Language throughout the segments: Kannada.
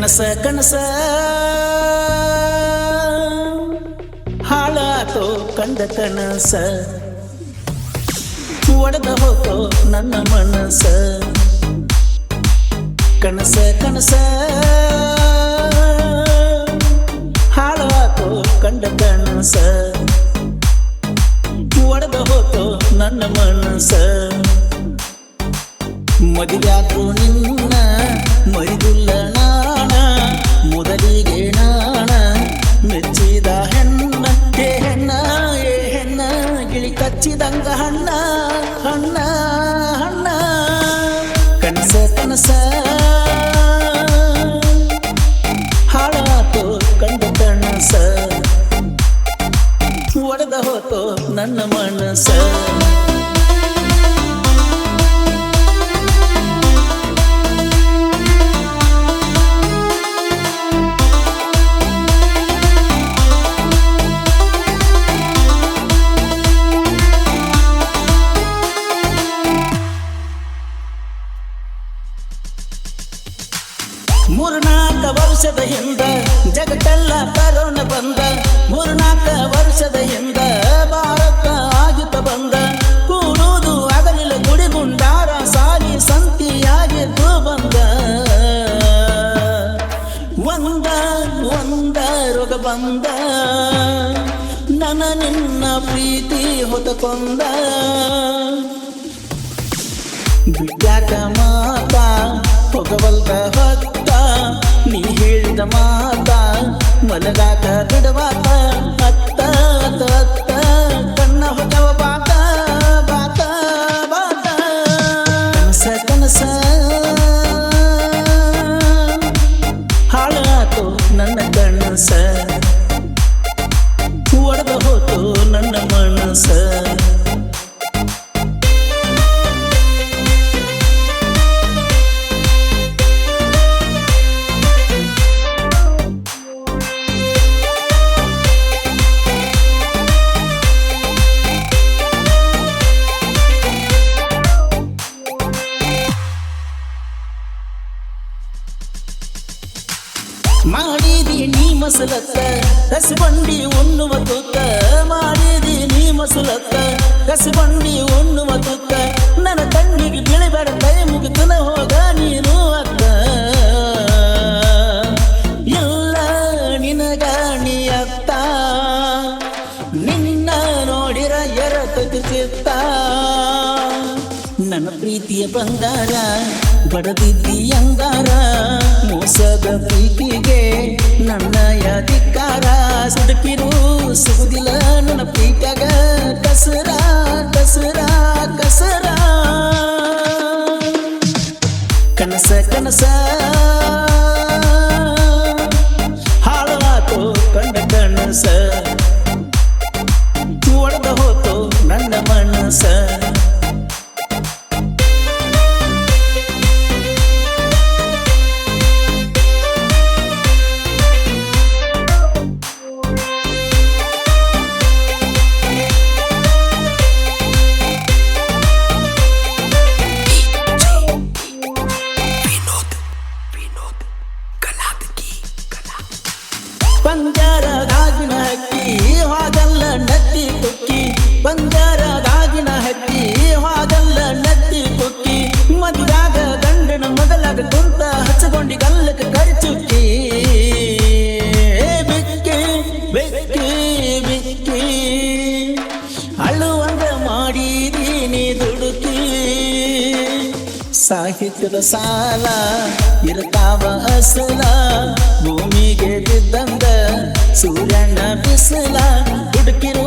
ಕನಸ ಕನಸ ಹಾಳಾತೋ ಕಂಡ ಕನಸ ಒಡೆದ ಹೋತೋ ನನ್ನ ಮನಸ ಕನಸ ಕನಸ ಹಾಳಾತೋ ಕಂಡ ಕನಸ ಒಡೆದ ಹೋತೋ ನನ್ನ ಮನಸ ಮದುವ್ಯಾದ್ರು ನಿನ್ನ ಮರಿದುಲ್ಲ ನಾಣ ಮೊದಲಿಗೆ ನಾಣ ಮೆಚ್ಚಿದ ಹೆಣ್ಣ ಏ ಹೆಣ್ಣ ಗಿಳಿ ಕಚ್ಚಿದಂಗ ಹಣ್ಣ ಹಣ್ಣ ಹಣ್ಣ ಕನಸ ಕನಸ ಹಾಳಾತೋ ಕಂಡ ಕನಸ ಒಡೆದ ಹೋತೋ ನನ್ನ ಮನಸ ಮೂರ್ನಾಲ್ಕು ವರ್ಷದ ಹಿಂದ ಜಗತ್ತೆಲ್ಲ ಕರೋನ ಬಂದ ಮೂರ್ನಾಲ್ಕು ವರ್ಷದ ಹಿಂದ ಭಾರತ ಆಗಿತ ಬಂದ ಕೂಡುವುದು ಆಗಲಿಲ್ಲ ಗುಡಿಗುಂಡಾರ ಸಾಲಿ ಸಂತಿಯಾಗಿದ್ದು ಬಂದ ಒಂದ ರೋಗ ಬಂದ ನನ್ನ ನಿನ್ನ ಪ್ರೀತಿ ಹೊತ್ತಕೊಂದ ಬಿಟ್ಟಾಕ ಮಾತ ಹೋಗವಲ್ದ ಹೊತ್ತ ನೀ ಹೇಳಿದ ಮಾತ ಮಲಗಾಕ ಬಿಡವಾತ ಅತ್ತ ಅತ್ತ ಕಣ್ಣ ಹೊಗವ ಬಾತ ಬಾತ ಬಾತ ಕನಸ ಕನಸ ಹಾಳಾತೋ ನನ್ನ ಕನಸ ಒಡೆದ ಹೋತೋ ನನ್ನ ಮನಸ ಮಾಡಿದಿ ನೀ ಮಸಲತ್ತ ಕಸಿಬಂಡಿ ಉಣ್ಣುವ ತೂಕ ಮಾಡಿದಿ ನೀ ಮಸಲತ್ತ ಕಸಿಬಂಡಿ ಉಣ್ಣುವ ತೂಕ ನನ್ನ ಕಣ್ಣಿಗೆ ಬೀಳಬೇಡ ಕೈ ಮುಗಿತನ ಹೋಗ ನೀನು ಅತ್ತ ಎಲ್ಲ ನಿನಗಾಣಿ ಅತ್ತ ನಿನ್ನ ನೋಡಿರ ಎರತತಿ ಚಿತ್ತ ನನ್ನ ಪ್ರೀತಿಯ ಬಂಗಾರ ಬಡದಿದ್ದಿ ಅಂಗಾರ ಮೋಸದ ಪ್ರೀತಿಗೆ ನನ್ನ ಯಾಧಿಕಾರ ಸುಡುಕಿರು ಸಿಗುದಿಲ್ಲ ನನ್ನ ಪ್ರೀತಿಯಾಗ ಕಸರ ಕಸರ ಕಸರ ಕನಸ ಕನಸ ಹಾಳಾತೋ ಕಂಡ ಕನಸ ಒಡೆದ ಹೋತೋ ನನ್ನ ಮನಸ ಬಂಗಾರದಾಗಿನ ಹಕ್ಕಿ ಹಾಗಲ್ಲ ನತ್ತಿ ಕುಕ್ಕಿ ಬಂಗಾರದಾಗಿನ ಹಕ್ಕಿ ಹಾಗಲ್ಲ ನತ್ತಿ ಕುಕ್ಕಿ ಮದುವಾಗ ಗಂಡನ ಮೊದಲಾಗ ಕುಂತ ಹಚ್ಚಗೊಂಡಿ ಗಲ್ಲಕ್ಕೆ ಕರಿಚುಕ್ಕಿ ಬಿಕ್ಕಿ ಬಿಕ್ಕಿ ಬಿಕ್ಕಿ ಅಳುವಂಗ ಮಾಡಿದೀನಿ ದುಡುಕಿ ಸಾಹಿತ್ಯದ ಸಾಲ ಇರ್ತಾವ ಅಸಲ ಭೂಮಿಗೆ ಬಿದ್ದಂದ ಸೂರ್ಯನ ಬಿಸಿಲ ಹುಡುಕಿರು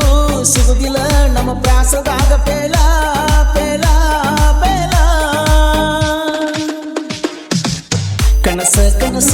ಸಿಗುದಿಲ್ಲ ನಮ್ಮ ಪ್ರಾಸದಾಗ ಪೇಲ ಪೇಲ ಪೇಲ ಕನಸ ಕನಸ